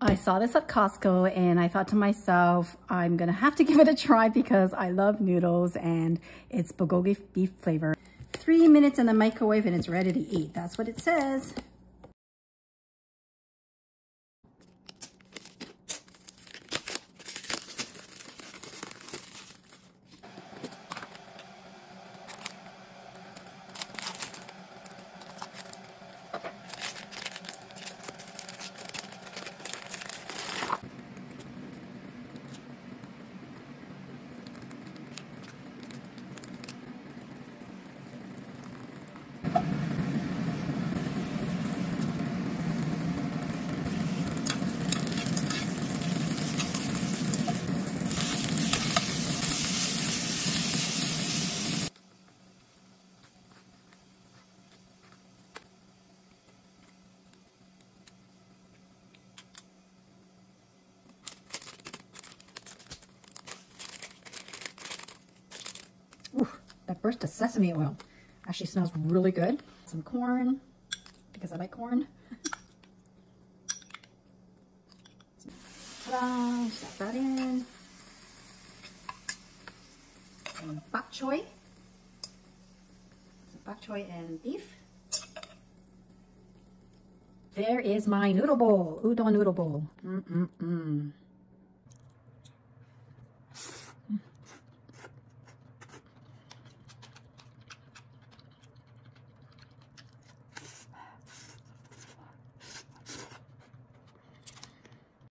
I saw this at Costco and I thought to myself, I'm gonna have to give it a try because I love noodles and it's bulgogi beef flavor. 3 minutes in the microwave and it's ready to eat. That's what it says. Ooh, that burst of sesame oil actually smells really good. Some corn, because I like corn. Ta-da! Stuff that in. Some bok choy. Some bok choy and beef. There is my noodle bowl, udon noodle bowl.